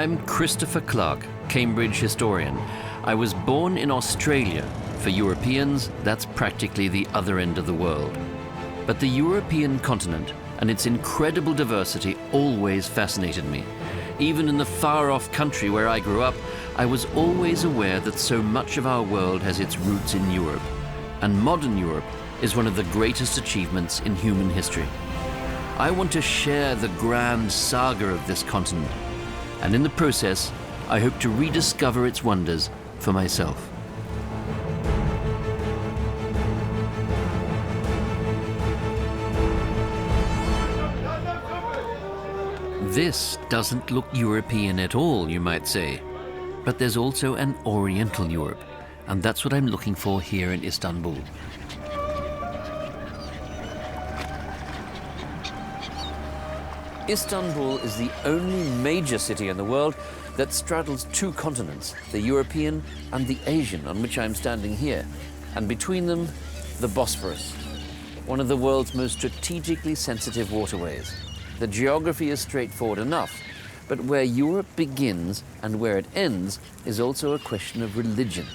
I'm Christopher Clark, Cambridge historian. I was born in Australia. For Europeans, that's practically the other end of the world. But the European continent and its incredible diversity always fascinated me. Even in the far-off country where I grew up, I was always aware that so much of our world has its roots in Europe. And modern Europe is one of the greatest achievements in human history. I want to share the grand saga of this continent, and in the process, I hope to rediscover its wonders for myself. This doesn't look European at all, you might say. But there's also an Oriental Europe, and that's what I'm looking for here in Istanbul. Istanbul is the only major city in the world that straddles two continents, the European and the Asian, on which I'm standing here, and between them, the Bosphorus, one of the world's most strategically sensitive waterways. The geography is straightforward enough, but where Europe begins and where it ends is also a question of religion.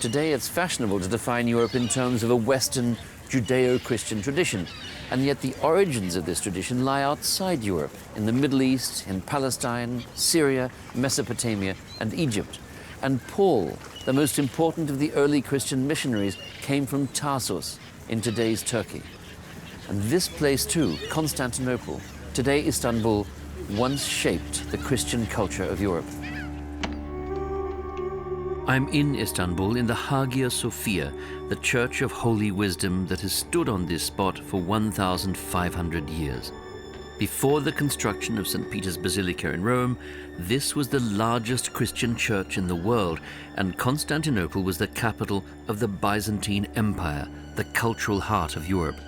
Today it's fashionable to define Europe in terms of a Western Judeo-Christian tradition, and yet the origins of this tradition lie outside Europe, in the Middle East, in Palestine, Syria, Mesopotamia, and Egypt. And Paul, the most important of the early Christian missionaries, came from Tarsus in today's Turkey. And this place too, Constantinople, today Istanbul, once shaped the Christian culture of Europe. I'm in Istanbul in the Hagia Sophia, the Church of Holy Wisdom that has stood on this spot for 1,500 years. Before the construction of St. Peter's Basilica in Rome, this was the largest Christian church in the world, and Constantinople was the capital of the Byzantine Empire, the cultural heart of Europe.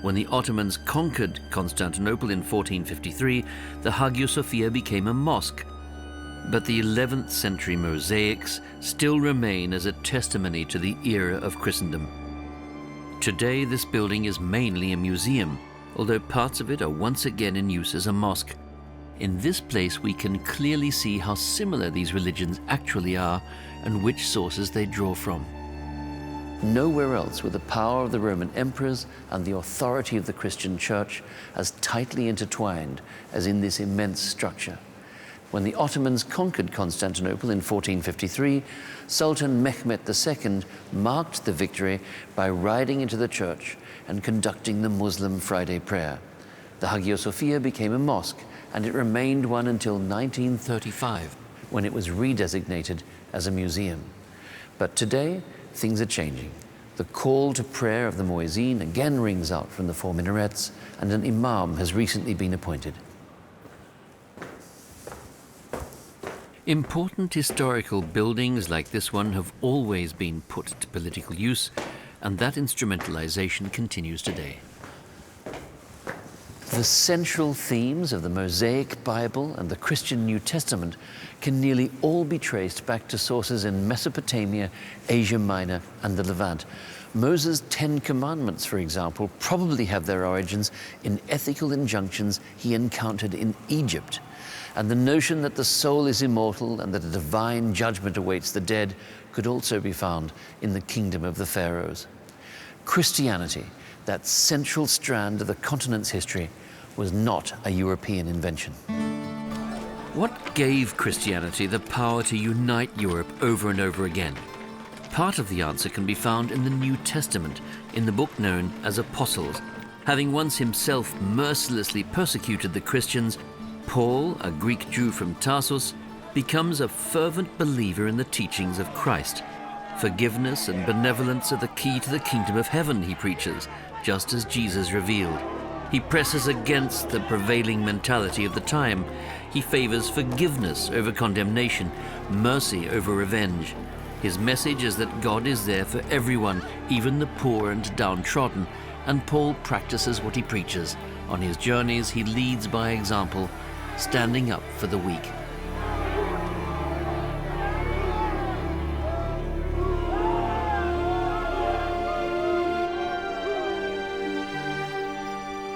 When the Ottomans conquered Constantinople in 1453, the Hagia Sophia became a mosque. But the 11th century mosaics still remain as a testimony to the era of Christendom. Today, this building is mainly a museum, although parts of it are once again in use as a mosque. In this place, we can clearly see how similar these religions actually are and which sources they draw from. Nowhere else were the power of the Roman emperors and the authority of the Christian church as tightly intertwined as in this immense structure. When the Ottomans conquered Constantinople in 1453, Sultan Mehmed II marked the victory by riding into the church and conducting the Muslim Friday prayer. The Hagia Sophia became a mosque, and it remained one until 1935, when it was redesignated as a museum. But today, things are changing. The call to prayer of the Muezzin again rings out from the four minarets, and an imam has recently been appointed. Important historical buildings like this one have always been put to political use, and that instrumentalization continues today. The central themes of the Mosaic Bible and the Christian New Testament can nearly all be traced back to sources in Mesopotamia, Asia Minor, and the Levant. Moses' 10 Commandments, for example, probably have their origins in ethical injunctions he encountered in Egypt. And the notion that the soul is immortal and that a divine judgment awaits the dead could also be found in the kingdom of the pharaohs. Christianity, that central strand of the continent's history, was not a European invention. What gave Christianity the power to unite Europe over and over again? Part of the answer can be found in the New Testament, in the book known as Apostles. Having once himself mercilessly persecuted the Christians, Paul, a Greek Jew from Tarsus, becomes a fervent believer in the teachings of Christ. Forgiveness and benevolence are the key to the kingdom of heaven, he preaches, just as Jesus revealed. He presses against the prevailing mentality of the time. He favors forgiveness over condemnation, mercy over revenge. His message is that God is there for everyone, even the poor and downtrodden, and Paul practices what he preaches. On his journeys, he leads by example, standing up for the weak.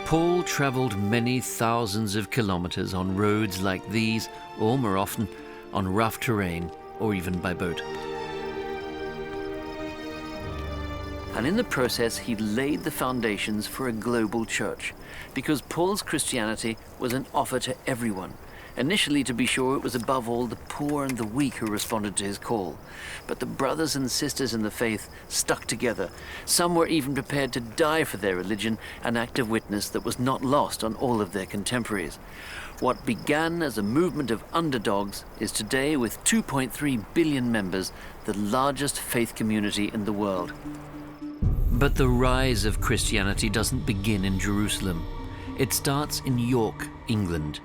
Paul traveled many thousands of kilometers on roads like these, or more often on rough terrain, or even by boat. And in the process, he laid the foundations for a global church, because Paul's Christianity was an offer to everyone. Initially, to be sure, it was above all the poor and the weak who responded to his call. But the brothers and sisters in the faith stuck together. Some were even prepared to die for their religion, an act of witness that was not lost on all of their contemporaries. What began as a movement of underdogs is today, with 2.3 billion members, the largest faith community in the world. But the rise of Christianity doesn't begin in Jerusalem. It starts in York, England.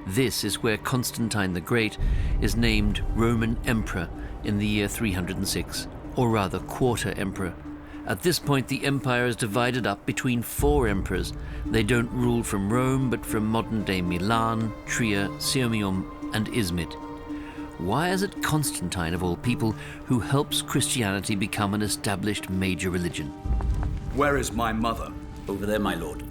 This is where Constantine the Great is named Roman Emperor in the year 306, or rather Quarter Emperor. At this point, the empire is divided up between 4 emperors. They don't rule from Rome, but from modern-day Milan, Trier, Sirmium, and Izmit. Why is it Constantine, of all people, who helps Christianity become an established major religion? Where is my mother? Over there, my lord.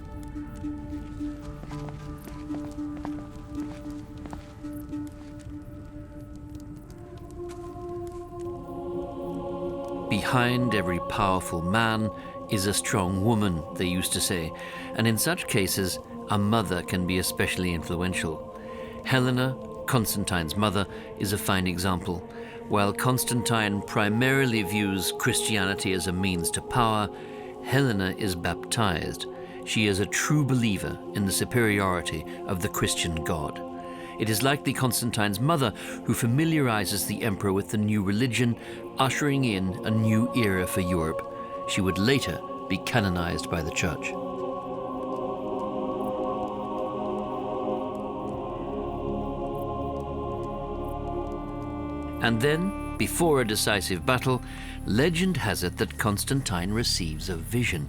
Behind every powerful man is a strong woman, they used to say, and in such cases, a mother can be especially influential. Helena, Constantine's mother, is a fine example. While Constantine primarily views Christianity as a means to power, Helena is baptized. She is a true believer in the superiority of the Christian God. It is likely Constantine's mother who familiarizes the emperor with the new religion, ushering in a new era for Europe. She would later be canonized by the church. And then, before a decisive battle, legend has it that Constantine receives a vision.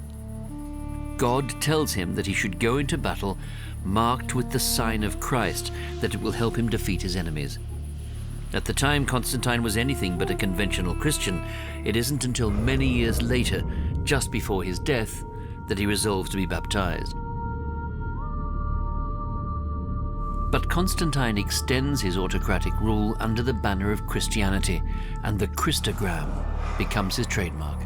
God tells him that he should go into battle marked with the sign of Christ, that it will help him defeat his enemies. At the time, Constantine was anything but a conventional Christian. It isn't until many years later, just before his death, that he resolves to be baptized. But Constantine extends his autocratic rule under the banner of Christianity, and the Christogram becomes his trademark.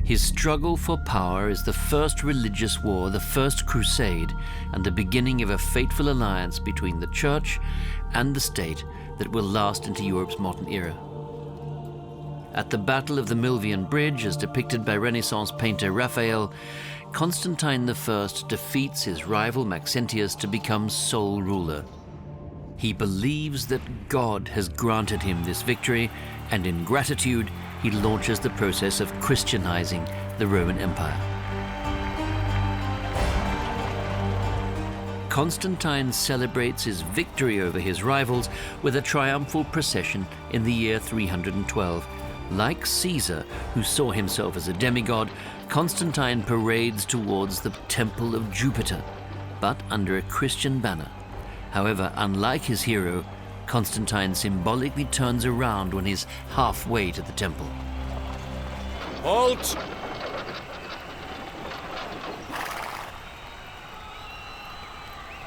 His struggle for power is the first religious war, the first crusade, and the beginning of a fateful alliance between the church and the state that will last into Europe's modern era. At the Battle of the Milvian Bridge, as depicted by Renaissance painter Raphael, Constantine I defeats his rival Maxentius to become sole ruler. He believes that God has granted him this victory, and in gratitude, he launches the process of Christianizing the Roman Empire. Constantine celebrates his victory over his rivals with a triumphal procession in the year 312. Like Caesar, who saw himself as a demigod, Constantine parades towards the Temple of Jupiter, but under a Christian banner. However, unlike his hero, Constantine symbolically turns around when he's halfway to the temple. Halt!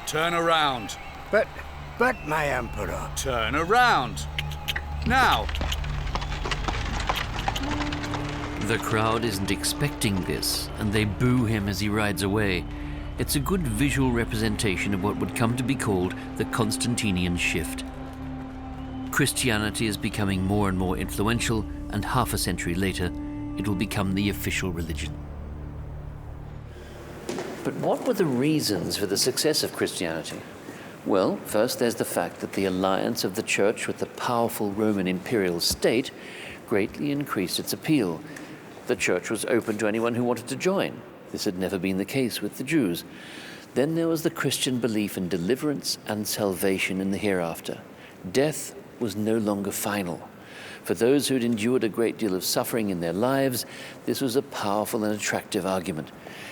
Turn around. But my emperor. Turn around. Now. The crowd isn't expecting this, and they boo him as he rides away. It's a good visual representation of what would come to be called the Constantinian shift. Christianity is becoming more and more influential, and half a century later, it will become the official religion. But what were the reasons for the success of Christianity? Well, first there's the fact that the alliance of the church with the powerful Roman imperial state greatly increased its appeal. The church was open to anyone who wanted to join. This had never been the case with the Jews. Then there was the Christian belief in deliverance and salvation in the hereafter. Death was no longer final. For those who'd endured a great deal of suffering in their lives, this was a powerful and attractive argument.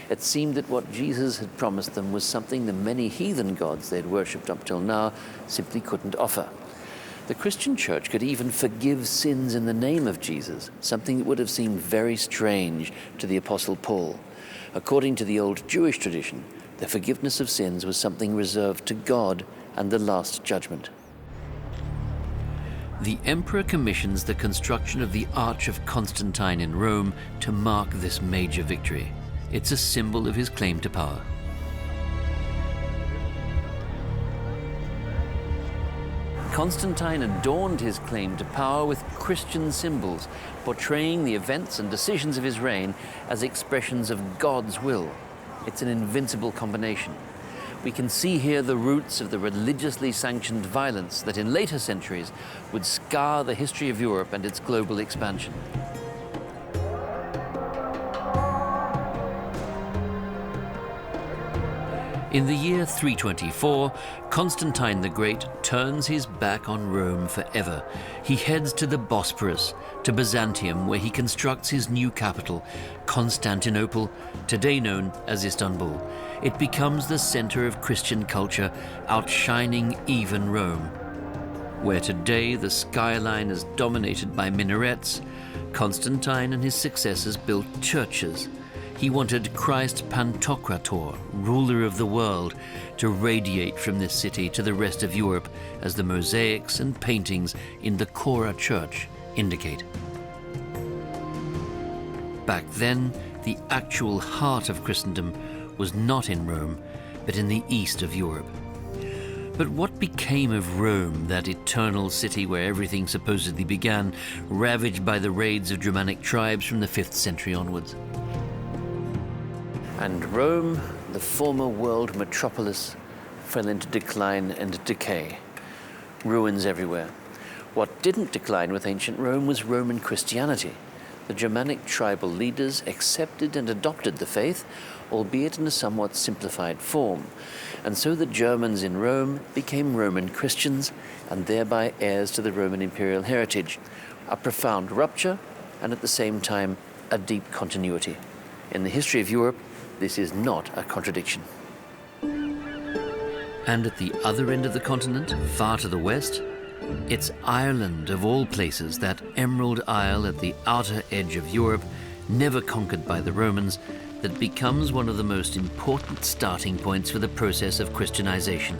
It seemed that what Jesus had promised them was something the many heathen gods they'd worshipped up till now simply couldn't offer. The Christian church could even forgive sins in the name of Jesus, something that would have seemed very strange to the Apostle Paul. According to the old Jewish tradition, the forgiveness of sins was something reserved to God and the Last Judgment. The emperor commissions the construction of the Arch of Constantine in Rome to mark this major victory. It's a symbol of his claim to power. Constantine adorned his claim to power with Christian symbols, portraying the events and decisions of his reign as expressions of God's will. It's an invincible combination. We can see here the roots of the religiously sanctioned violence that in later centuries would scar the history of Europe and its global expansion. In the year 324, Constantine the Great turns his back on Rome forever. He heads to the Bosporus, to Byzantium, where he constructs his new capital, Constantinople, today known as Istanbul. It becomes the center of Christian culture, outshining even Rome. Where today the skyline is dominated by minarets, Constantine and his successors built churches. He wanted Christ Pantocrator, ruler of the world, to radiate from this city to the rest of Europe, as the mosaics and paintings in the Chora Church indicate. Back then, the actual heart of Christendom was not in Rome, but in the east of Europe. But what became of Rome, that eternal city where everything supposedly began, ravaged by the raids of Germanic tribes from the 5th century onwards? And Rome, the former world metropolis, fell into decline and decay. Ruins everywhere. What didn't decline with ancient Rome was Roman Christianity. The Germanic tribal leaders accepted and adopted the faith, albeit in a somewhat simplified form. And so the Germans in Rome became Roman Christians and thereby heirs to the Roman imperial heritage. A profound rupture and at the same time a deep continuity. In the history of Europe, this is not a contradiction. And at the other end of the continent, far to the west, it's Ireland of all places, that Emerald Isle at the outer edge of Europe, never conquered by the Romans, that becomes one of the most important starting points for the process of Christianization.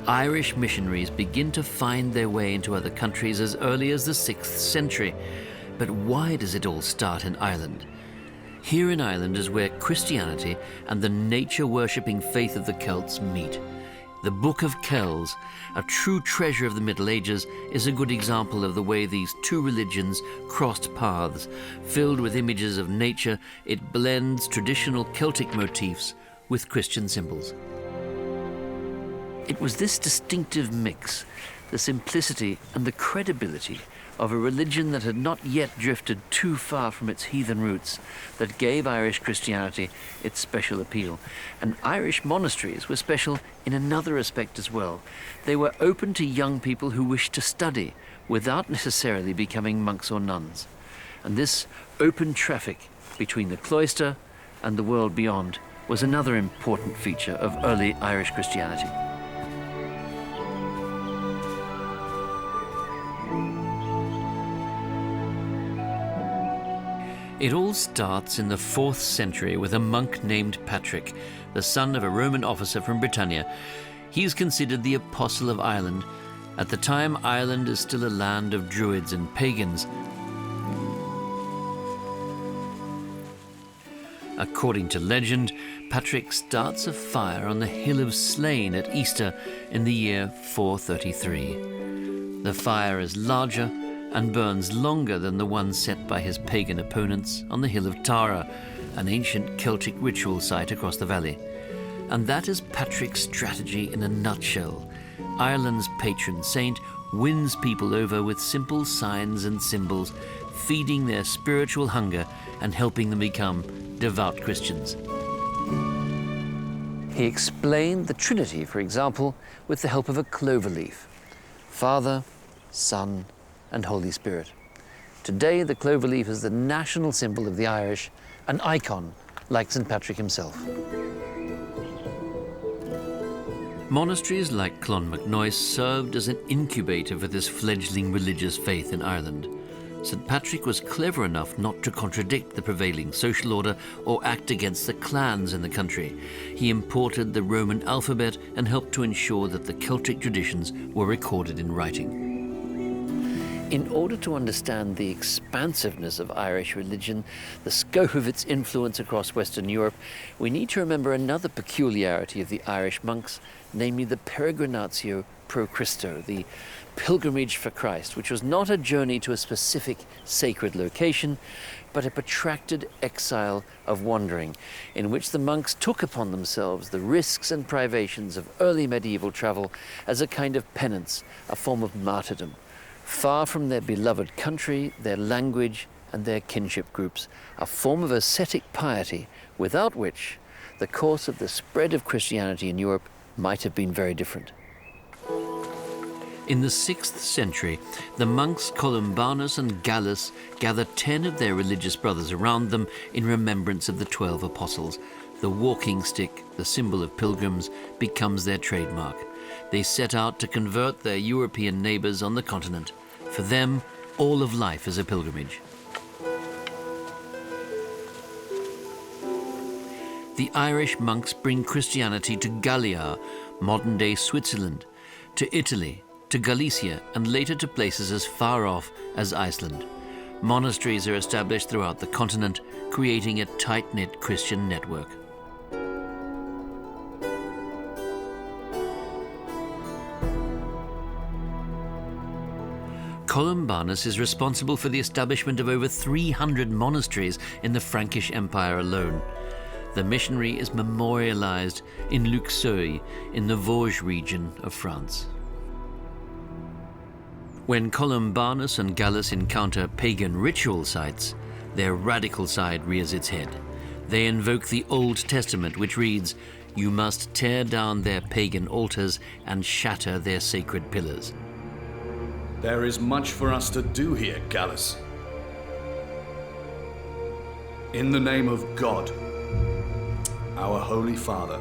Irish missionaries begin to find their way into other countries as early as the 6th century. But why does it all start in Ireland? Here in Ireland is where Christianity and the nature-worshipping faith of the Celts meet. The Book of Kells, a true treasure of the Middle Ages, is a good example of the way these two religions crossed paths. Filled with images of nature, it blends traditional Celtic motifs with Christian symbols. It was this distinctive mix, the simplicity and the credibility of a religion that had not yet drifted too far from its heathen roots, that gave Irish Christianity its special appeal. And Irish monasteries were special in another aspect as well. They were open to young people who wished to study without necessarily becoming monks or nuns. And this open traffic between the cloister and the world beyond was another important feature of early Irish Christianity. It all starts in the 4th century with a monk named Patrick, the son of a Roman officer from Britannia. He is considered the apostle of Ireland. At the time, Ireland is still a land of druids and pagans. According to legend, Patrick starts a fire on the hill of Slane at Easter in the year 433. The fire is larger and burns longer than the one set by his pagan opponents on the hill of Tara, an ancient Celtic ritual site across the valley. And that is Patrick's strategy in a nutshell. Ireland's patron saint wins people over with simple signs and symbols, feeding their spiritual hunger and helping them become devout Christians. He explained the Trinity, for example, with the help of a clover leaf. Father, Son, and Holy Spirit. Today, the clover leaf is the national symbol of the Irish, an icon like St. Patrick himself. Monasteries like Clonmacnoise served as an incubator for this fledgling religious faith in Ireland. St. Patrick was clever enough not to contradict the prevailing social order or act against the clans in the country. He imported the Roman alphabet and helped to ensure that the Celtic traditions were recorded in writing. In order to understand the expansiveness of Irish religion, the scope of its influence across Western Europe, we need to remember another peculiarity of the Irish monks, namely the peregrinatio pro Christo, the pilgrimage for Christ, which was not a journey to a specific sacred location, but a protracted exile of wandering, in which the monks took upon themselves the risks and privations of early medieval travel as a kind of penance, a form of martyrdom. Far from their beloved country, their language, and their kinship groups, a form of ascetic piety without which the course of the spread of Christianity in Europe might have been very different. In the 6th century, the monks Columbanus and Gallus gather 10 of their religious brothers around them in remembrance of the 12 apostles. The walking stick, the symbol of pilgrims, becomes their trademark. They set out to convert their European neighbors on the continent. For them, all of life is a pilgrimage. The Irish monks bring Christianity to Gallia, modern-day Switzerland, to Italy, to Galicia, and later to places as far off as Iceland. Monasteries are established throughout the continent, creating a tight-knit Christian network. Columbanus is responsible for the establishment of over 300 monasteries in the Frankish Empire alone. The Missionary is memorialized in Luxeuil, in the Vosges region of France. When Columbanus and Gallus encounter pagan ritual sites, their radical side rears its head. They invoke the Old Testament, which reads, "You must tear down their pagan altars and shatter their sacred pillars." There is much for us to do here, Gallus. In the name of God, our Holy Father.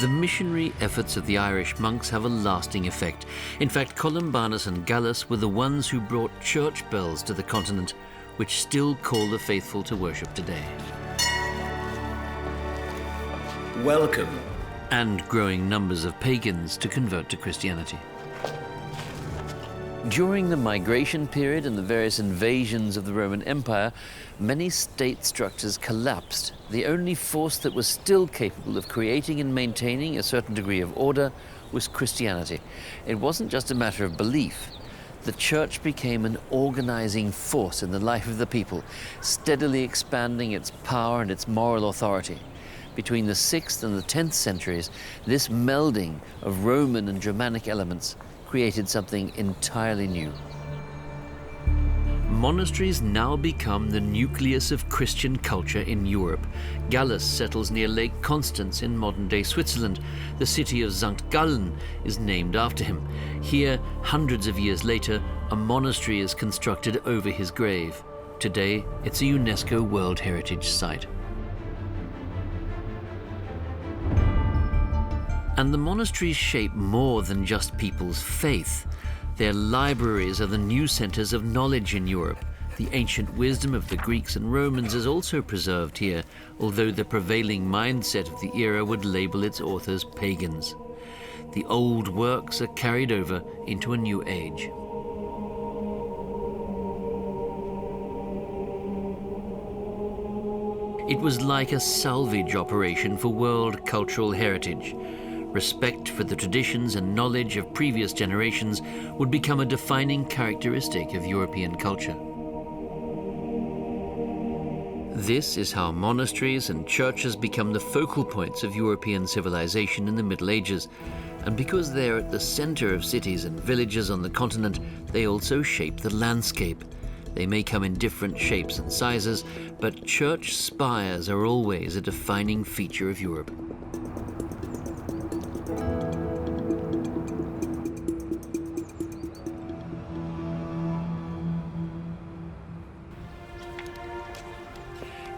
The missionary efforts of the Irish monks have a lasting effect. In fact, Columbanus and Gallus were the ones who brought church bells to the continent, which still call the faithful to worship today. Welcome. And growing numbers of pagans to convert to Christianity. During the migration period and the various invasions of the Roman Empire, many state structures collapsed. The only force that was still capable of creating and maintaining a certain degree of order was Christianity. It wasn't just a matter of belief. The church became an organizing force in the life of the people, steadily expanding its power and its moral authority. Between the 6th and the 10th centuries, this melding of Roman and Germanic elements created something entirely new. Monasteries now become the nucleus of Christian culture in Europe. Gallus settles near Lake Constance in modern-day Switzerland. The city of St. Gallen is named after him. Here, hundreds of years later, a monastery is constructed over his grave. Today, it's a UNESCO World Heritage Site. And the monasteries shape more than just people's faith. Their libraries are the new centers of knowledge in Europe. The ancient wisdom of the Greeks and Romans is also preserved here, although the prevailing mindset of the era would label its authors pagans. The old works are carried over into a new age. It was like a salvage operation for world cultural heritage. Respect for the traditions and knowledge of previous generations would become a defining characteristic of European culture. This is how monasteries and churches become the focal points of European civilization in the Middle Ages. And because they're at the center of cities and villages on the continent, they also shape the landscape. They may come in different shapes and sizes, but church spires are always a defining feature of Europe.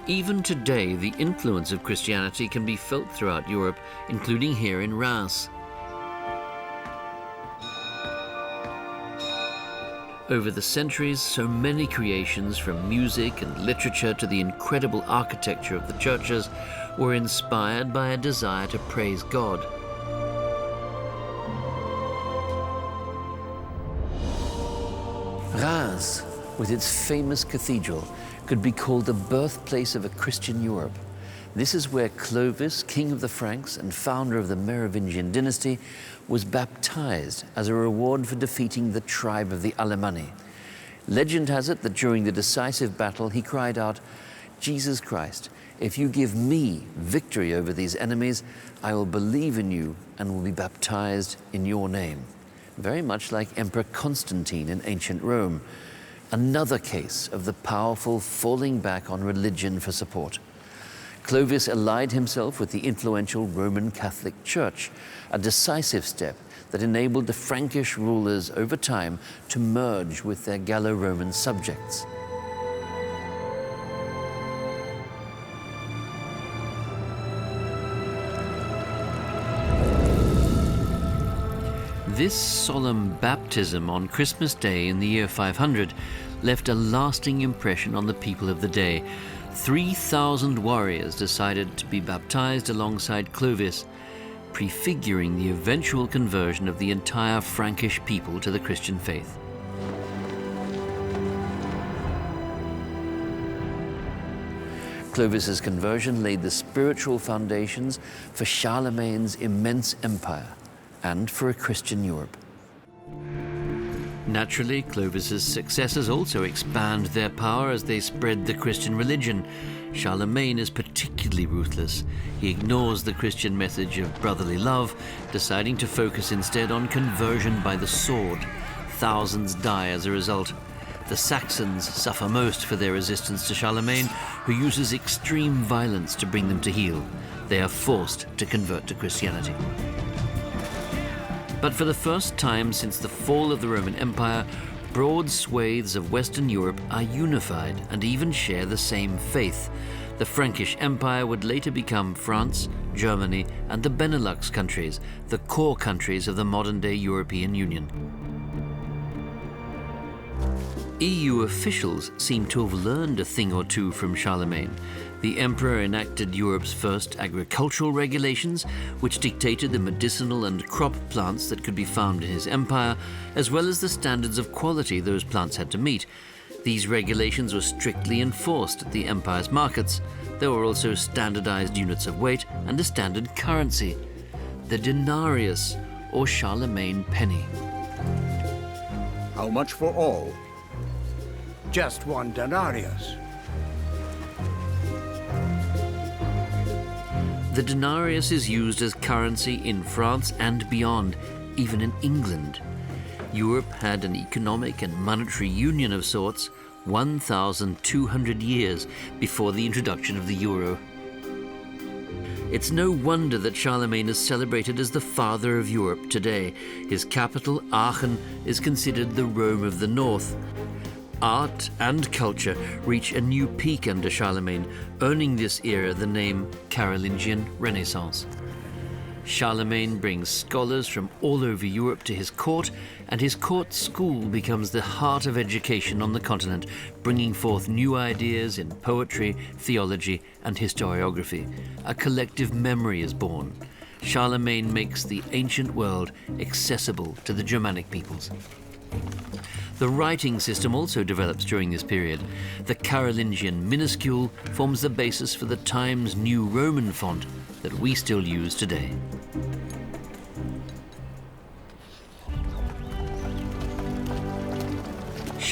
Even today, the influence of Christianity can be felt throughout Europe, including here in Reims. Over the centuries, so many creations, from music and literature to the incredible architecture of the churches, were inspired by a desire to praise God. Reims, with its famous cathedral, could be called the birthplace of a Christian Europe. This is where Clovis, king of the Franks and founder of the Merovingian dynasty, was baptized as a reward for defeating the tribe of the Alemanni. Legend has it that during the decisive battle he cried out, "Jesus Christ, if you give me victory over these enemies, I will believe in you and will be baptized in your name." Very much like Emperor Constantine in ancient Rome. Another case of the powerful falling back on religion for support. Clovis allied himself with the influential Roman Catholic Church, a decisive step that enabled the Frankish rulers over time to merge with their Gallo-Roman subjects. This solemn baptism on Christmas Day in the year 500 left a lasting impression on the people of the day. 3,000 warriors decided to be baptized alongside Clovis, prefiguring the eventual conversion of the entire Frankish people to the Christian faith. Clovis's conversion laid the spiritual foundations for Charlemagne's immense empire and for a Christian Europe. Naturally, Clovis's successors also expand their power as they spread the Christian religion. Charlemagne is particularly ruthless. He ignores the Christian message of brotherly love, deciding to focus instead on conversion by the sword. Thousands die as a result. The Saxons suffer most for their resistance to Charlemagne, who uses extreme violence to bring them to heel. They are forced to convert to Christianity. But for the first time since the fall of the Roman Empire, broad swathes of Western Europe are unified and even share the same faith. The Frankish Empire would later become France, Germany, and the Benelux countries, the core countries of the modern-day European Union. EU officials seem to have learned a thing or two from Charlemagne. The emperor enacted Europe's first agricultural regulations, which dictated the medicinal and crop plants that could be found in his empire, as well as the standards of quality those plants had to meet. These regulations were strictly enforced at the empire's markets. There were also standardized units of weight and a standard currency, the denarius, or Charlemagne penny. How much for all? Just one denarius. The denarius is used as currency in France and beyond, even in England. Europe had an economic and monetary union of sorts 1,200 years before the introduction of the euro. It's no wonder that Charlemagne is celebrated as the father of Europe today. His capital, Aachen, is considered the Rome of the North. Art and culture reach a new peak under Charlemagne, earning this era the name Carolingian Renaissance. Charlemagne brings scholars from all over Europe to his court, and his court school becomes the heart of education on the continent, bringing forth new ideas in poetry, theology, and historiography. A collective memory is born. Charlemagne makes the ancient world accessible to the Germanic peoples. The writing system also develops during this period. The Carolingian minuscule forms the basis for the Times New Roman font that we still use today.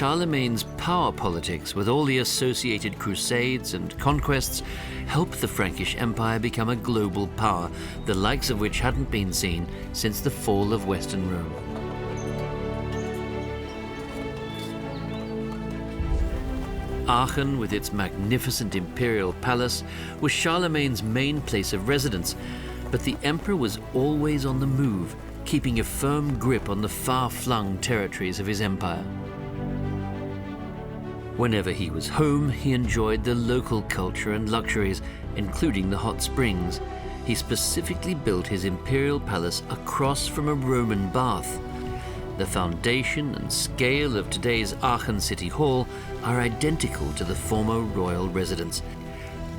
Charlemagne's power politics, with all the associated crusades and conquests, helped the Frankish Empire become a global power, the likes of which hadn't been seen since the fall of Western Rome. Aachen, with its magnificent imperial palace, was Charlemagne's main place of residence, but the emperor was always on the move, keeping a firm grip on the far-flung territories of his empire. Whenever he was home, he enjoyed the local culture and luxuries, including the hot springs. He specifically built his imperial palace across from a Roman bath. The foundation and scale of today's Aachen City Hall are identical to the former royal residence.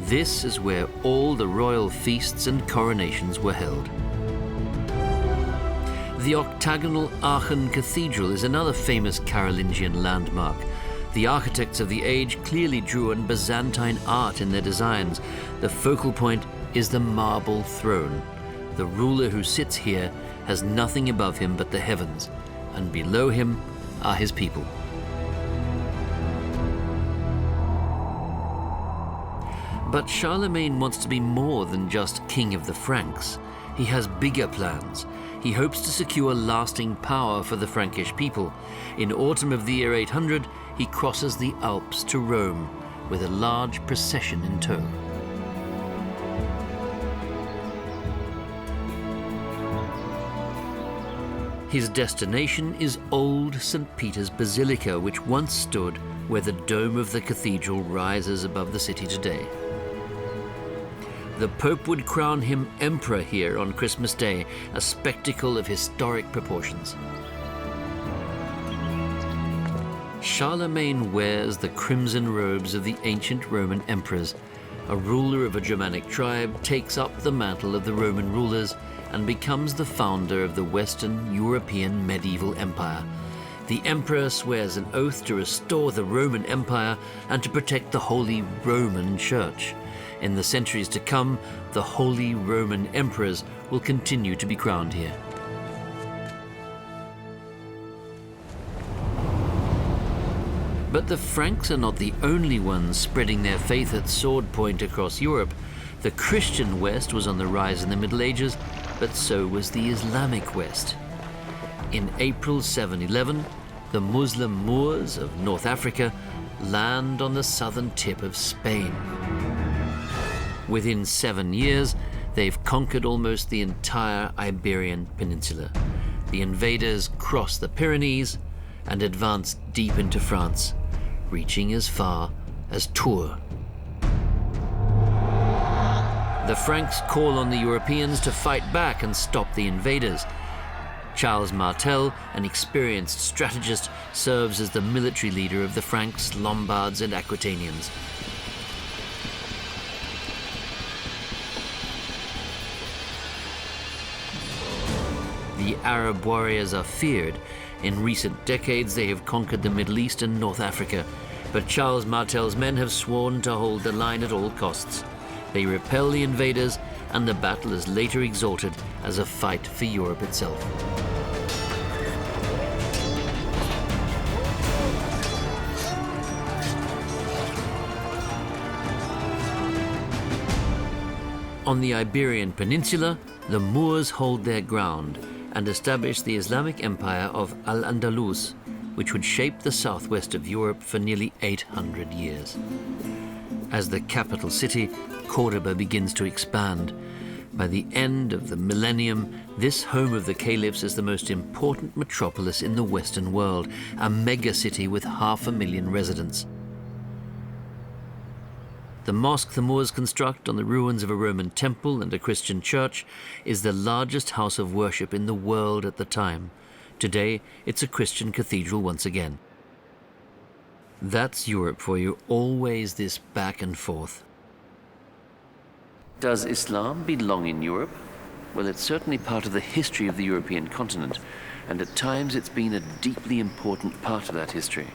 This is where all the royal feasts and coronations were held. The octagonal Aachen Cathedral is another famous Carolingian landmark. The architects of the age clearly drew on Byzantine art in their designs. The focal point is the marble throne. The ruler who sits here has nothing above him but the heavens, and below him are his people. But Charlemagne wants to be more than just king of the Franks. He has bigger plans. He hopes to secure lasting power for the Frankish people. In autumn of the year 800, he crosses the Alps to Rome with a large procession in tow. His destination is old St. Peter's Basilica, which once stood where the dome of the cathedral rises above the city today. The Pope would crown him emperor here on Christmas Day, a spectacle of historic proportions. Charlemagne wears the crimson robes of the ancient Roman emperors. A ruler of a Germanic tribe takes up the mantle of the Roman rulers and becomes the founder of the Western European medieval empire. The emperor swears an oath to restore the Roman Empire and to protect the Holy Roman Church. In the centuries to come, the Holy Roman Emperors will continue to be crowned here. But the Franks are not the only ones spreading their faith at sword point across Europe. The Christian West was on the rise in the Middle Ages, but so was the Islamic West. In April 711, the Muslim Moors of North Africa land on the southern tip of Spain. Within 7 years, they've conquered almost the entire Iberian Peninsula. The invaders cross the Pyrenees and advance deep into France, reaching as far as Tours. The Franks call on the Europeans to fight back and stop the invaders. Charles Martel, an experienced strategist, serves as the military leader of the Franks, Lombards, and Aquitanians. The Arab warriors are feared. In recent decades, they have conquered the Middle East and North Africa, but Charles Martel's men have sworn to hold the line at all costs. They repel the invaders, and the battle is later exalted as a fight for Europe itself. On the Iberian Peninsula, the Moors hold their ground and establish the Islamic Empire of Al-Andalus, which would shape the southwest of Europe for nearly 800 years. As the capital city, Cordoba begins to expand. By the end of the millennium, this home of the caliphs is the most important metropolis in the Western world, a mega-city with 500,000 residents. The mosque the Moors construct on the ruins of a Roman temple and a Christian church is the largest house of worship in the world at the time. Today, it's a Christian cathedral once again. That's Europe for you, always this back and forth. Does Islam belong in Europe? Well, it's certainly part of the history of the European continent, and at times it's been a deeply important part of that history.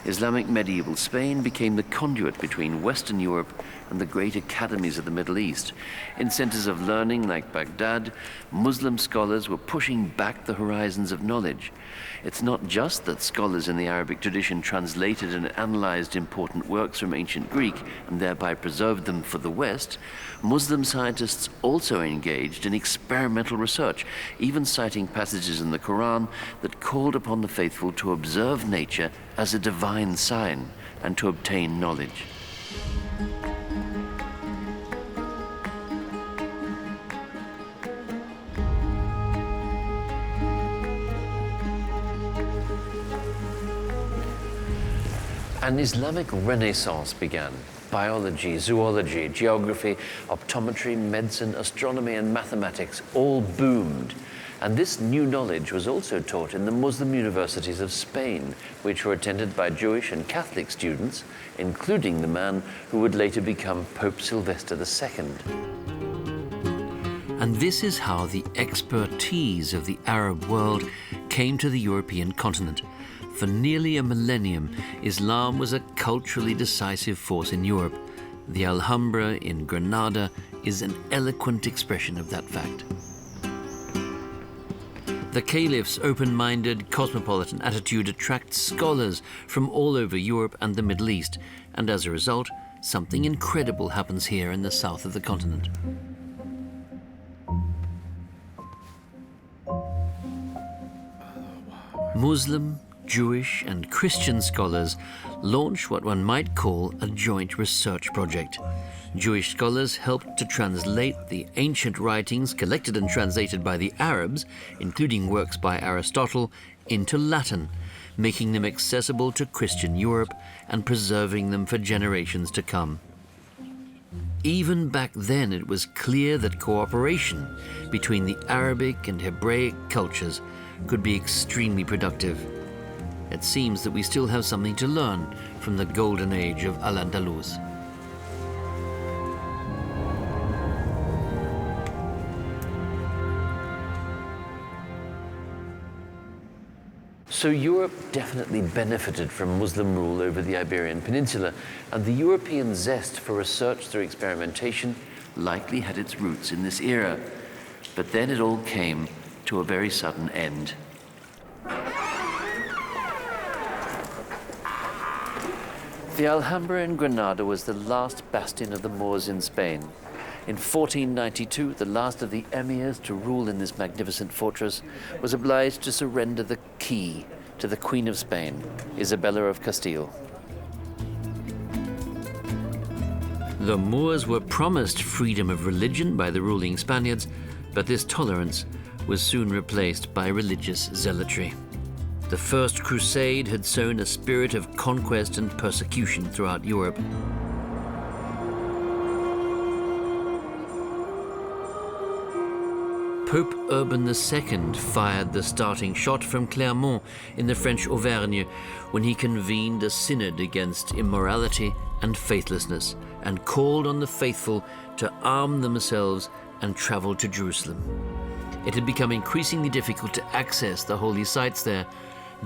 Islamic medieval Spain became the conduit between Western Europe and the great academies of the Middle East. In centers of learning like Baghdad, Muslim scholars were pushing back the horizons of knowledge. It's not just that scholars in the Arabic tradition translated and analyzed important works from ancient Greek and thereby preserved them for the West. Muslim scientists also engaged in experimental research, even citing passages in the Quran that called upon the faithful to observe nature as a divine sign and to obtain knowledge. An Islamic renaissance began. Biology, zoology, geography, optometry, medicine, astronomy, and mathematics all boomed. And this new knowledge was also taught in the Muslim universities of Spain, which were attended by Jewish and Catholic students, including the man who would later become Pope Sylvester II. And this is how the expertise of the Arab world came to the European continent. For nearly a millennium, Islam was a culturally decisive force in Europe. The Alhambra in Granada is an eloquent expression of that fact. The Caliph's open-minded, cosmopolitan attitude attracts scholars from all over Europe and the Middle East, and as a result, something incredible happens here in the south of the continent. Muslim, Jewish and Christian scholars launch what one might call a joint research project. Jewish scholars helped to translate the ancient writings collected and translated by the Arabs, including works by Aristotle, into Latin, making them accessible to Christian Europe and preserving them for generations to come. Even back then, it was clear that cooperation between the Arabic and Hebraic cultures could be extremely productive. It seems that we still have something to learn from the golden age of Al-Andalus. So Europe definitely benefited from Muslim rule over the Iberian Peninsula, and the European zest for research through experimentation likely had its roots in this era. But then it all came to a very sudden end. The Alhambra in Granada was the last bastion of the Moors in Spain. In 1492, the last of the emirs to rule in this magnificent fortress was obliged to surrender the key to the Queen of Spain, Isabella of Castile. The Moors were promised freedom of religion by the ruling Spaniards, but this tolerance was soon replaced by religious zealotry. The First Crusade had sown a spirit of conquest and persecution throughout Europe. Pope Urban II fired the starting shot from Clermont in the French Auvergne when he convened a synod against immorality and faithlessness and called on the faithful to arm themselves and travel to Jerusalem. It had become increasingly difficult to access the holy sites there.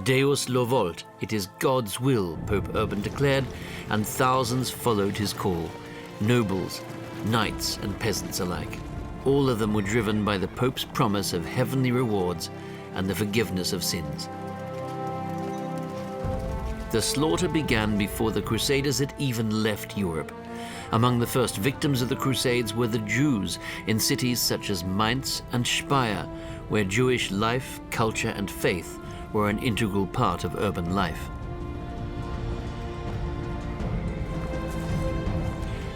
Deus lo volt, it is God's will, Pope Urban declared, and thousands followed his call, nobles, knights and peasants alike. All of them were driven by the Pope's promise of heavenly rewards and the forgiveness of sins. The slaughter began before the Crusaders had even left Europe. Among the first victims of the Crusades were the Jews in cities such as Mainz and Speyer, where Jewish life, culture and faith were an integral part of urban life.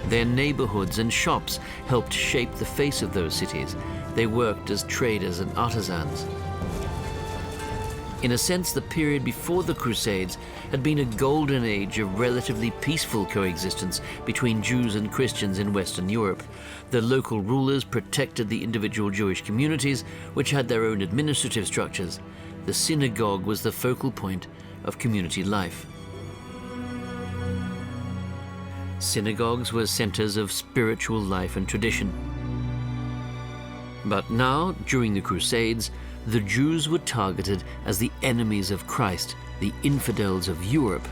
Their neighborhoods and shops helped shape the face of those cities. They worked as traders and artisans. In a sense, the period before the Crusades had been a golden age of relatively peaceful coexistence between Jews and Christians in Western Europe. The local rulers protected the individual Jewish communities, which had their own administrative structures. The synagogue was the focal point of community life. Synagogues were centers of spiritual life and tradition. But now, during the Crusades, the Jews were targeted as the enemies of Christ, the infidels of Europe.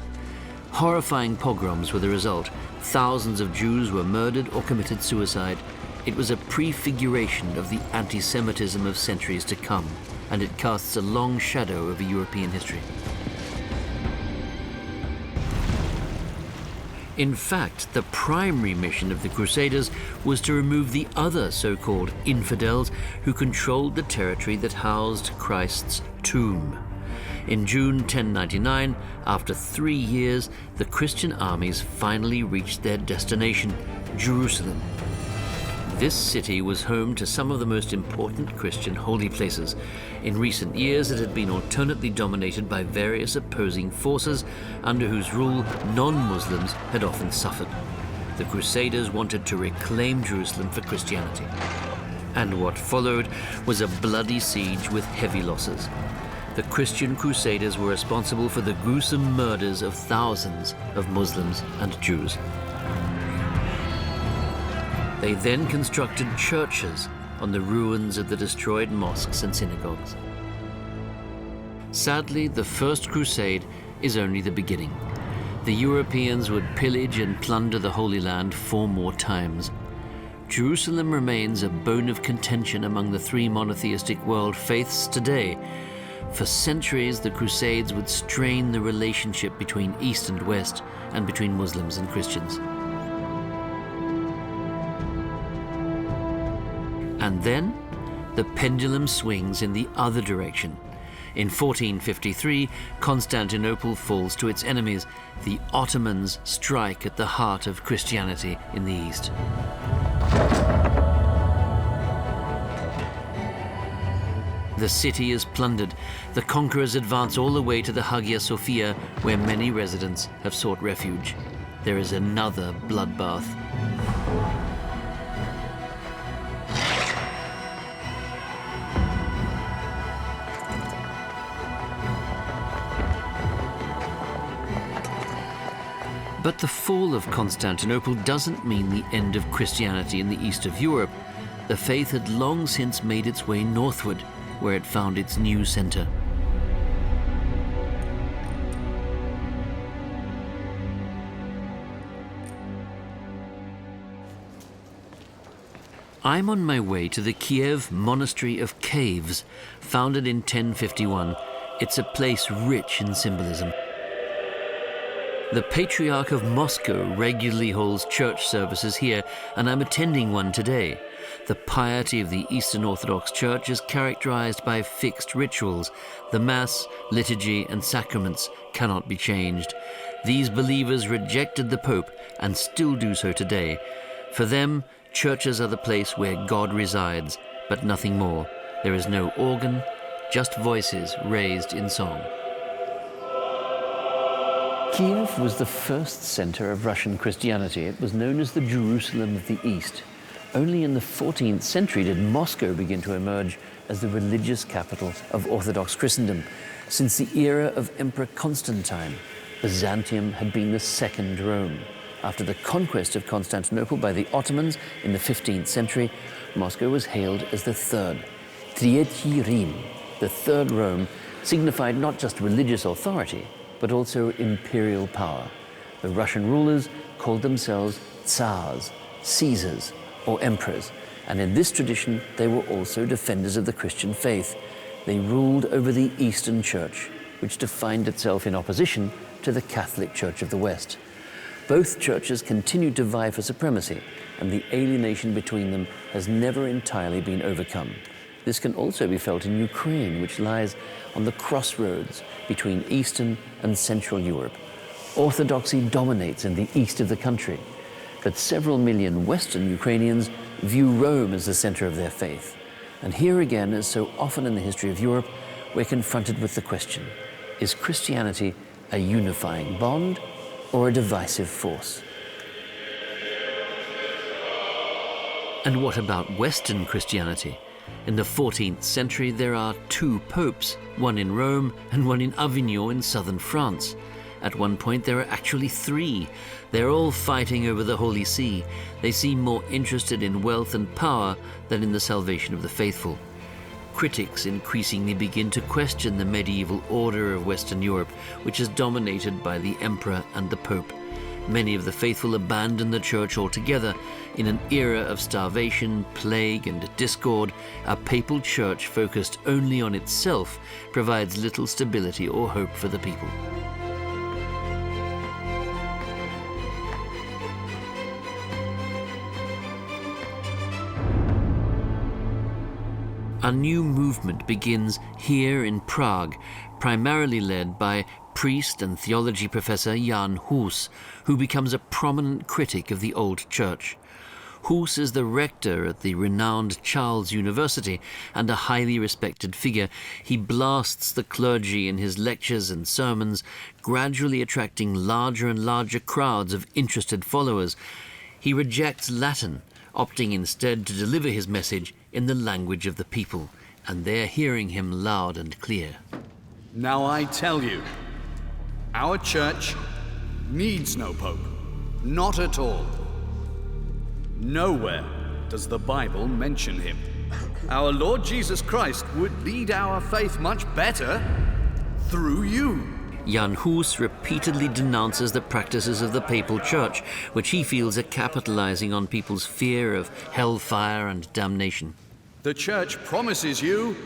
Horrifying pogroms were the result. Thousands of Jews were murdered or committed suicide. It was a prefiguration of the anti-Semitism of centuries to come, and it casts a long shadow over European history. In fact, the primary mission of the Crusaders was to remove the other so-called infidels who controlled the territory that housed Christ's tomb. In June 1099, after 3 years, the Christian armies finally reached their destination, Jerusalem. This city was home to some of the most important Christian holy places. In recent years, it had been alternately dominated by various opposing forces, under whose rule non-Muslims had often suffered. The Crusaders wanted to reclaim Jerusalem for Christianity. And what followed was a bloody siege with heavy losses. The Christian Crusaders were responsible for the gruesome murders of thousands of Muslims and Jews. They then constructed churches on the ruins of the destroyed mosques and synagogues. Sadly, the First Crusade is only the beginning. The Europeans would pillage and plunder the Holy Land 4 more times. Jerusalem remains a bone of contention among the 3 monotheistic world faiths today. For centuries, the Crusades would strain the relationship between East and West, and between Muslims and Christians. And then, the pendulum swings in the other direction. In 1453, Constantinople falls to its enemies. The Ottomans strike at the heart of Christianity in the East. The city is plundered. The conquerors advance all the way to the Hagia Sophia, where many residents have sought refuge. There is another bloodbath. But the fall of Constantinople doesn't mean the end of Christianity in the east of Europe. The faith had long since made its way northward, where it found its new center. I'm on my way to the Kiev Monastery of Caves, founded in 1051. It's a place rich in symbolism. The Patriarch of Moscow regularly holds church services here, and I'm attending one today. The piety of the Eastern Orthodox Church is characterized by fixed rituals. The Mass, liturgy, and sacraments cannot be changed. These believers rejected the Pope and still do so today. For them, churches are the place where God resides, but nothing more. There is no organ, just voices raised in song. Kiev was the first center of Russian Christianity. It was known as the Jerusalem of the East. Only in the 14th century did Moscow begin to emerge as the religious capital of Orthodox Christendom. Since the era of Emperor Constantine, Byzantium had been the second Rome. After the conquest of Constantinople by the Ottomans in the 15th century, Moscow was hailed as the third. Tretyi Rim, the third Rome, signified not just religious authority, but also imperial power. The Russian rulers called themselves Tsars, Caesars, or emperors, and in this tradition they were also defenders of the Christian faith. They ruled over the Eastern Church, which defined itself in opposition to the Catholic Church of the West. Both churches continued to vie for supremacy, and the alienation between them has never entirely been overcome. This can also be felt in Ukraine, which lies on the crossroads between Eastern and Central Europe. Orthodoxy dominates in the east of the country, but several million Western Ukrainians view Rome as the center of their faith. And here again, as so often in the history of Europe, we're confronted with the question, is Christianity a unifying bond or a divisive force? And what about Western Christianity? In the 14th century, there are 2 popes, one in Rome and one in Avignon in southern France. At one point, there are actually 3. They're all fighting over the Holy See. They seem more interested in wealth and power than in the salvation of the faithful. critics increasingly begin to question the medieval order of Western Europe, which is dominated by the emperor and the pope. Many of the faithful abandon the church altogether. In an era of starvation, plague, and discord, a papal church focused only on itself provides little stability or hope for the people. A new movement begins here in Prague, primarily led by priest and theology professor Jan Hus, who becomes a prominent critic of the old church. Hus is the rector at the renowned Charles University and a highly respected figure. He blasts the clergy in his lectures and sermons, gradually attracting larger and larger crowds of interested followers. He rejects Latin, opting instead to deliver his message in the language of the people, and they're hearing him loud and clear. Now I tell you, our church needs no pope. Not at all. Nowhere does the Bible mention him. Our Lord Jesus Christ would lead our faith much better through you. Jan Hus repeatedly denounces the practices of the papal church, which he feels are capitalizing on people's fear of hellfire and damnation. The church promises you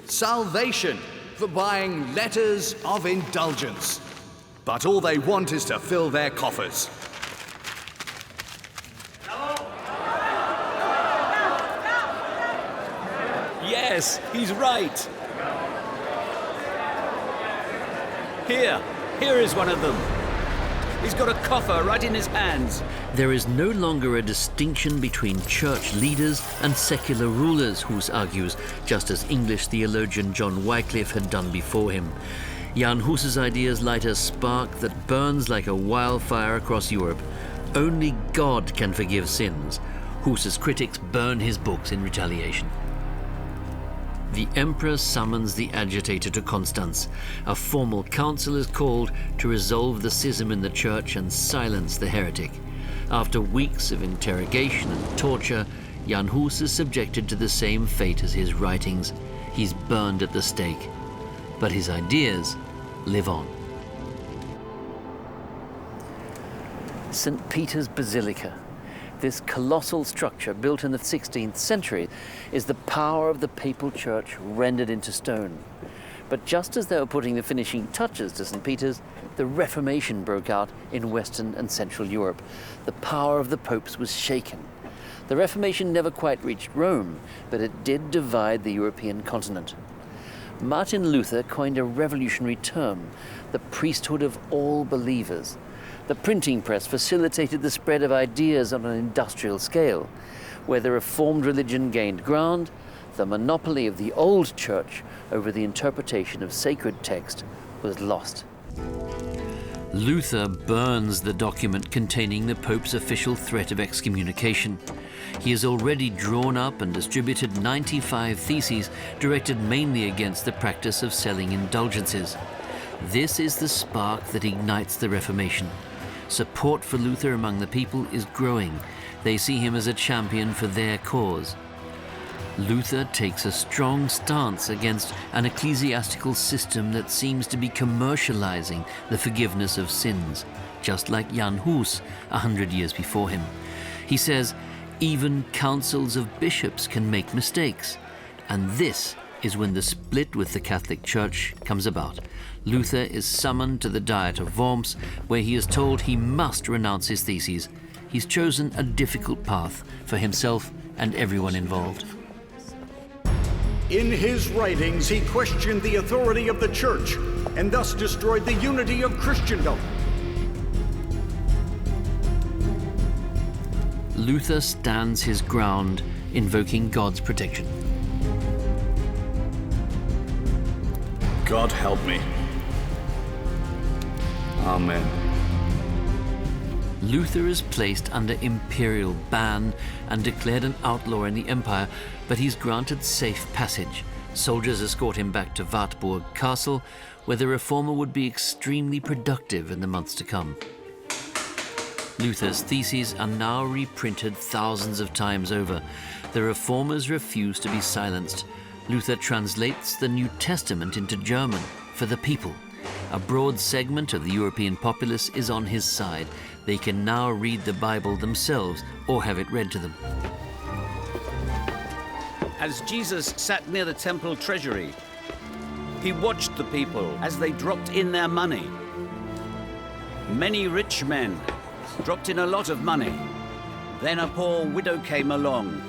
salvation for buying letters of indulgence, but all they want is to fill their coffers. Yes, he's right. Here is one of them. He's got a coffer right in his hands. There is no longer a distinction between church leaders and secular rulers, Hus argues, just as English theologian John Wycliffe had done before him. Jan Hus's ideas light a spark that burns like a wildfire across Europe. Only God can forgive sins. Hus's critics burn his books in retaliation. The emperor summons the agitator to Constance. A formal council is called to resolve the schism in the church and silence the heretic. After weeks of interrogation and torture, Jan Hus is subjected to the same fate as his writings. He's burned at the stake. But his ideas live on. St. Peter's Basilica. This colossal structure, built in the 16th century, is the power of the papal church rendered into stone. But just as they were putting the finishing touches to St. Peter's, the Reformation broke out in Western and Central Europe. The power of the popes was shaken. The Reformation never quite reached Rome, but it did divide the European continent. Martin Luther coined a revolutionary term, the priesthood of all believers. The printing press facilitated the spread of ideas on an industrial scale. Where the Reformed religion gained ground, the monopoly of the old church over the interpretation of sacred text was lost. Luther burns the document containing the Pope's official threat of excommunication. He has already drawn up and distributed 95 theses directed mainly against the practice of selling indulgences. This is the spark that ignites the Reformation. Support for Luther among the people is growing. They see him as a champion for their cause. Luther takes a strong stance against an ecclesiastical system that seems to be commercializing the forgiveness of sins, just like Jan Hus 100 years before him. He says, even councils of bishops can make mistakes. And this is when the split with the Catholic Church comes about. Luther is summoned to the Diet of Worms, where he is told he must renounce his theses. He's chosen a difficult path for himself and everyone involved. In his writings, he questioned the authority of the church and thus destroyed the unity of Christendom. Luther stands his ground, invoking God's protection. God help me. Amen. Luther is placed under imperial ban and declared an outlaw in the empire, but he's granted safe passage. Soldiers escort him back to Wartburg Castle, where the reformer would be extremely productive in the months to come. Luther's theses are now reprinted thousands of times over. The reformers refuse to be silenced. Luther translates the New Testament into German for the people. A broad segment of the European populace is on his side. They can now read the Bible themselves or have it read to them. As Jesus sat near the temple treasury, he watched the people as they dropped in their money. Many rich men dropped in a lot of money. Then a poor widow came along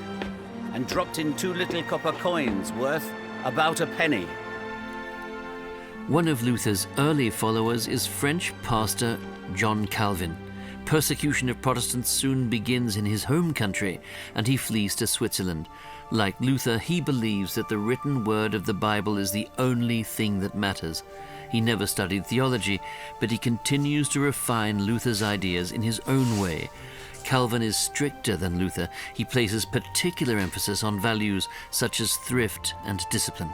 and dropped in 2 little copper coins worth about a penny. One of Luther's early followers is French pastor John Calvin. Persecution of Protestants soon begins in his home country, and he flees to Switzerland. Like Luther, he believes that the written word of the Bible is the only thing that matters. He never studied theology, but he continues to refine Luther's ideas in his own way. Calvin is stricter than Luther. He places particular emphasis on values such as thrift and discipline.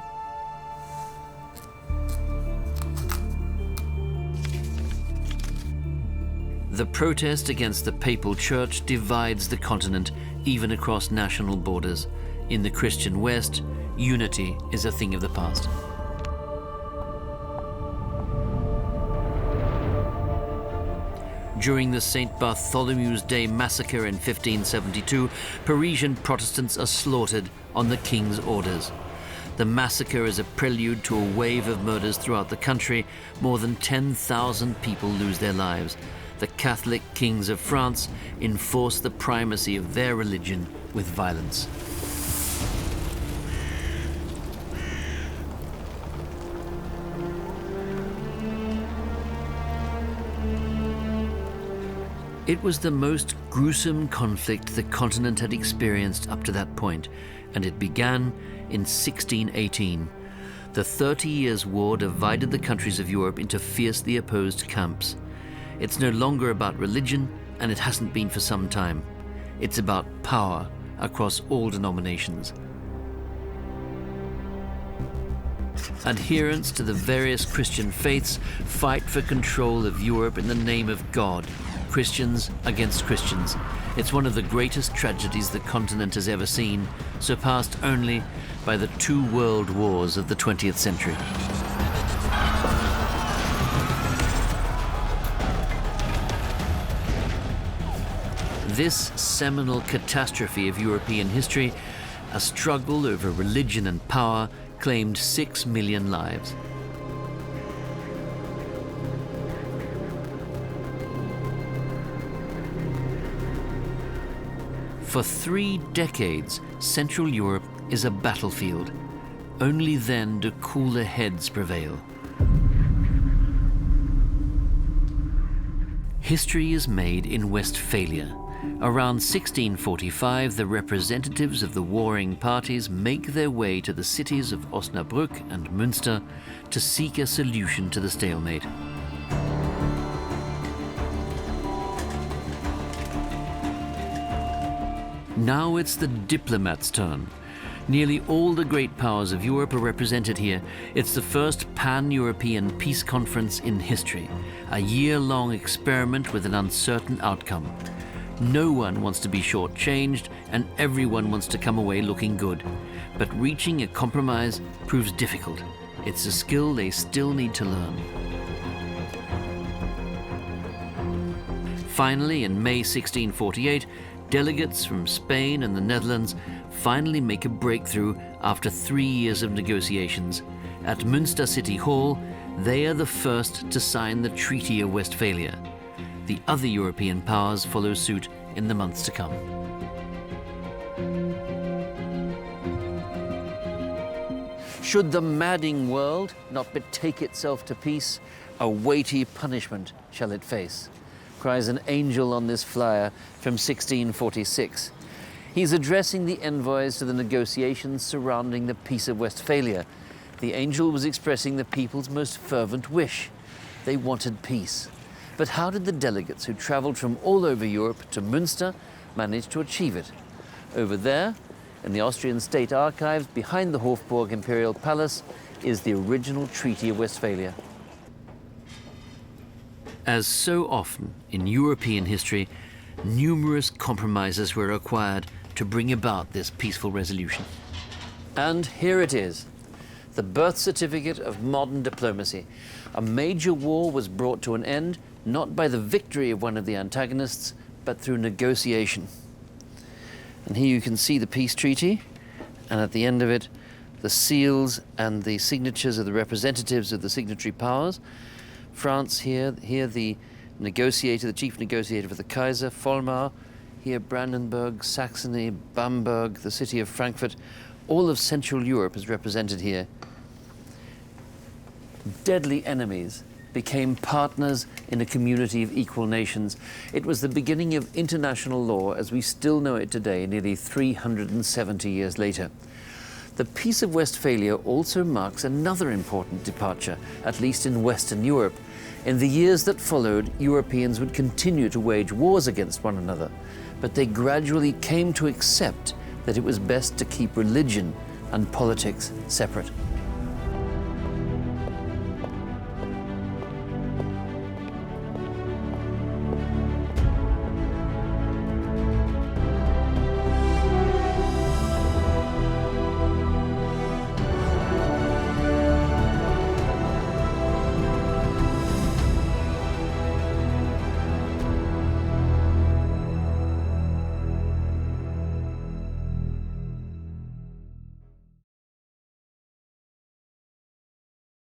The protest against the papal church divides the continent, even across national borders. In the Christian West, unity is a thing of the past. During the St. Bartholomew's Day massacre in 1572, Parisian Protestants are slaughtered on the king's orders. The massacre is a prelude to a wave of murders throughout the country. More than 10,000 people lose their lives. The Catholic kings of France enforce the primacy of their religion with violence. It was the most gruesome conflict the continent had experienced up to that point, and it began in 1618. The 30 Years' War divided the countries of Europe into fiercely opposed camps. It's no longer about religion, and it hasn't been for some time. It's about power across all denominations. Adherents to the various Christian faiths fight for control of Europe in the name of God. Christians against Christians. It's one of the greatest tragedies the continent has ever seen, surpassed only by the 2 world wars of the 20th century. This seminal catastrophe of European history, a struggle over religion and power, claimed 6 million lives. For 3 decades, Central Europe is a battlefield. Only then do cooler heads prevail. History is made in Westphalia. Around 1645, the representatives of the warring parties make their way to the cities of Osnabrück and Münster to seek a solution to the stalemate. Now it's the diplomats' turn. Nearly all the great powers of Europe are represented here. It's the first pan-European peace conference in history, a year-long experiment with an uncertain outcome. No one wants to be shortchanged, and everyone wants to come away looking good. But reaching a compromise proves difficult. It's a skill they still need to learn. Finally, in May 1648, delegates from Spain and the Netherlands finally make a breakthrough after 3 years of negotiations. At Münster City Hall, they are the first to sign the Treaty of Westphalia. The other European powers follow suit in the months to come. Should the madding world not betake itself to peace, a weighty punishment shall it face, cries an angel on this flyer from 1646. He's addressing the envoys to the negotiations surrounding the Peace of Westphalia. The angel was expressing the people's most fervent wish. They wanted peace. But how did the delegates who traveled from all over Europe to Münster manage to achieve it? Over there, in the Austrian state archives behind the Hofburg Imperial Palace, is the original Treaty of Westphalia. As so often in European history, numerous compromises were required to bring about this peaceful resolution. And here it is, the birth certificate of modern diplomacy. A major war was brought to an end, not by the victory of one of the antagonists, but through negotiation. And here you can see the peace treaty, and at the end of it, the seals and the signatures of the representatives of the signatory powers. France here the negotiator, the chief negotiator for the Kaiser, Vollmar, here Brandenburg, Saxony, Bamberg, the city of Frankfurt. All of Central Europe is represented here. Deadly enemies became partners in a community of equal nations. It was the beginning of international law as we still know it today, nearly 370 years later. The Peace of Westphalia also marks another important departure, at least in Western Europe. In the years that followed, Europeans would continue to wage wars against one another, but they gradually came to accept that it was best to keep religion and politics separate.